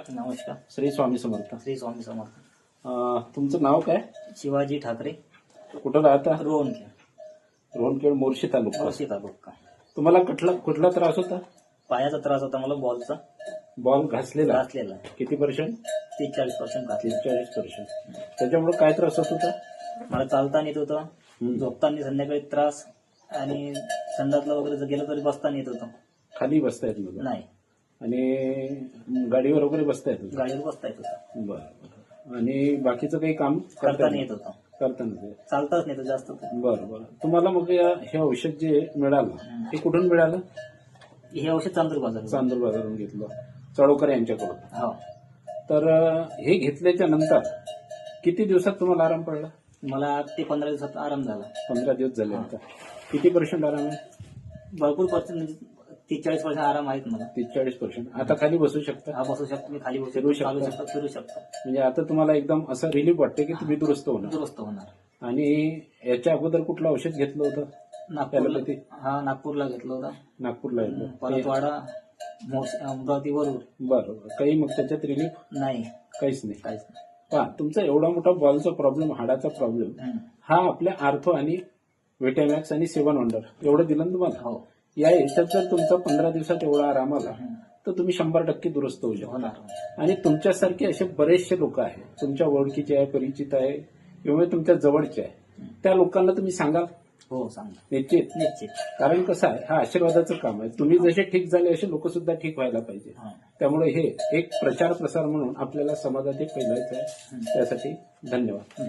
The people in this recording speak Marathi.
नमस्कार. श्री स्वामी समर्थ. श्री स्वामी समर्थ. तुमचं नाव काय? शिवाजी ठाकरे, कुठं राहता? रोहनखेड, रोहनखेड, मोर्शी तालुका. मोर्शी तालुका. तुम्हाला कुठला त्रास होता? पायाचा त्रास होता मला, बॉलचा बॉल घासलेला. घासलेला. किती पर्सेंट? 40% घातलेला. 40%. त्याच्यामुळे काय त्रास होत होता? मला चालता येत होतं, झोपताना संध्याकाळी त्रास, आणि संडासला वगैरे जर गेलं तरी बसताना येत होतं. खाली बसता येत नव्हतं नाही, आणि गाडीवर वगैरे बसता येत होतं? गाडीवर बसता येत होतं. बरं. आणि बाकीचं काही काम करताना येत होतं. करताना? चालताच नाही तर जास्त. बरं बरं. तुम्हाला मग हे औषध जे मिळालं ते कुठून मिळालं? हे औषध चांदूर बाजार. चांदूर बाजारून घेतलं, चळोकर यांच्याकडून. हो. तर हे घेतल्याच्या नंतर किती दिवसात तुम्हाला आराम पडला? मला 8 ते 15 दिवसात आराम झाला. 15 दिवस झाले. आता किती पर्सेंट आराम आहे? भरपूर पर्सेंट, म्हणजे 30-40% आराम आहेत मला. 30-40%. आता खाली बसू शकता? हा, बसू शकतो मी, खाली फिरू बसू, चालू शकता? शकतो, फिरू शकतो. म्हणजे आता तुम्हाला एकदम असं रिलीफ वाटते की तुम्ही दुरुस्त होणार. दुरुस्त होणार. आणि याच्या अगोदर कुठलं औषध घेतलं होतं? नागपूरला. ॲलोपॅथी? हा, नागपूरला घेतलं होतं. नागपूरला घेतलं. परतवाडा, अमरावती, वरूड. बरं. काही मग त्याच्यात रिलीफ? नाही, काहीच नाही. काहीच नाही. पहा, तुमचा एवढा मोठा बॉलचा प्रॉब्लेम, हाडाचा प्रॉब्लेम, हा आपल्या आर्थो आणि व्हिटॅमॅक्स आणि 7 वंडर एवढं दिलं ना तुम्हाला. हो. या याच्यात जर तुमचा 15 दिवसात एवढा आराम आला तर तुम्ही 100% दुरुस्त होऊ शकता. होणार. आणि तुमच्यासारखे असे बरेचसे लोक आहेत, तुमच्या ओळखीचे आहे, परिचित आहे, किंवा तुमच्या जवळचे आहे, त्या लोकांना तुम्ही सांगाल? हो, सांगा. निश्चित. निश्चित. कारण कसं आहे, हा आशीर्वादाचं काम आहे. तुम्ही जसे ठीक झाले असे लोक सुद्धा ठीक व्हायला पाहिजे. त्यामुळे हे एक प्रचार प्रसार म्हणून आपल्याला समाजात एक फैलायचं आहे. त्यासाठी धन्यवाद.